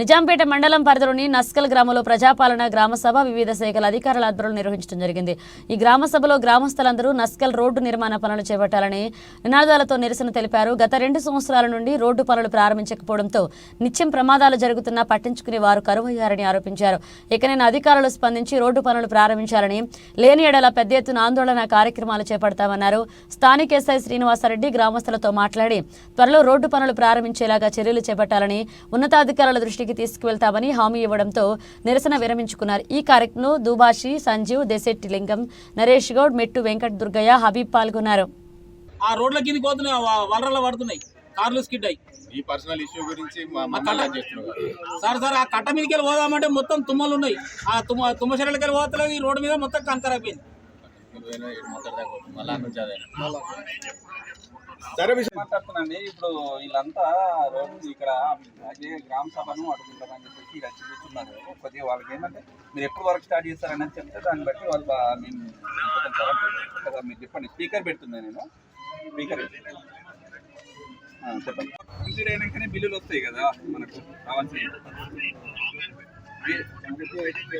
నిజాంపేట మండలం పరిధిలోని నస్కల్ గ్రామంలో ప్రజాపాలన గ్రామ సభ వివిధ శాఖల అధికారుల ఆధ్వర్యంలో నిర్వహించడం జరిగింది. ఈ గ్రామ సభలో గ్రామస్తులందరూ నస్కల్ రోడ్డు నిర్మాణ పనులు చేపట్టాలని నినాదాలతో నిరసన తెలిపారు. గత 2 సంవత్సరాల నుండి రోడ్డు పనులు ప్రారంభించకపోవడంతో నిత్యం ప్రమాదాలు జరుగుతున్నా పట్టించుకునే వారు కరువయ్యారని ఆరోపించారు. ఇకనైనా అధికారులు స్పందించి రోడ్డు పనులు ప్రారంభించాలని, లేని ఎడల పెద్ద ఎత్తున ఆందోళన కార్యక్రమాలు చేపడతామన్నారు. స్థానిక ఎస్ఐ శ్రీనివాసరెడ్డి గ్రామస్తులతో మాట్లాడి త్వరలో రోడ్డు పనులు ప్రారంభించేలాగా చర్యలు చేపట్టాలని ఉన్నతాధికారుల దృష్టికి తీసుకువెళ్తామని హామీ ఇవ్వడంతో నిరసన విరమించుకున్నారు. ఈ కార్యక్రమంలో దుబాషి, సంజీవ్, దేశెట్టి లింగం, నరేష్ గౌడ్, మెట్టు వెంకట దుర్గయ్య, హబీబ్ పాల్గొన్నారు. ఆ రోడ్ల కింద పోతున్నాయి, వలరలు పడుతున్నాయి, కార్లు స్కిడ్ అయ్యి. ఈ పర్సనల్ ఇష్యూ గురించి సార్ ఆ కట్ట మీదకి వెళ్ళి పోదామంటే మొత్తం తుమ్మలు ఉన్నాయి. ఆ తుమ్మ చెరలకి వెళ్ళి పోతలేదు. ఈ రోడ్డు మీద మొత్తం కంకర అయిపోయింది. మాట్లాడుతున్నాండి. ఇప్పుడు వీళ్ళంతా రోజు ఇక్కడ అదే గ్రామ సభను అడుగుతారని చెప్పేసి రచ్చి కూర్చున్నారు. కొద్దిగా వాళ్ళకి ఏంటంటే మీరు ఎప్పుడు వర్క్ స్టార్ట్ చేస్తారని చెప్తే దాన్ని బట్టి వాళ్ళు కదా మీరు చెప్పండి. స్పీకర్ పెడుతుంది, నేను స్పీకర్ చెప్పండి. కంప్లీట్ అయినాకనే బిల్లులు వస్తాయి కదా మనకు రావాల్సిన.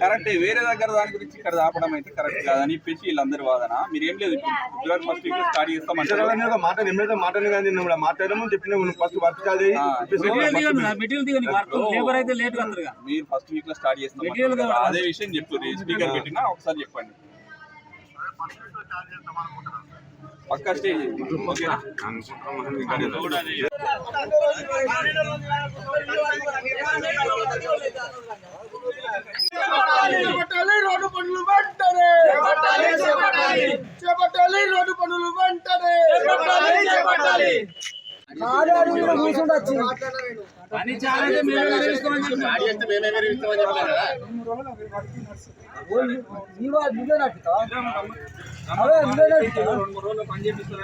కరెక్ట్, వేరే దగ్గర దాని గురించి ఇక్కడ ఆపడం అయితే కరెక్ట్ కాదని చెప్పేసి వీళ్ళందరి వాదన. మీరు ఏం లేదు, ఫిబ్రవరి ఫస్ట్ వీక్ స్టార్ట్ చేస్తామంటారు. మీరు ఫస్ట్ వీక్ లో స్టార్ట్ చేస్తాం, అదే విషయం చెప్పు. స్పీకర్ పెట్టినా ఒకసారి చెప్పండి. పక్కా స్టేజ్ ఓకేనా? రోడ్డు పనులు వెంటనే చేపట్టాలి. రోడ్డు పనులు వెంటనే పని చాలా పని చేపిస్తారు.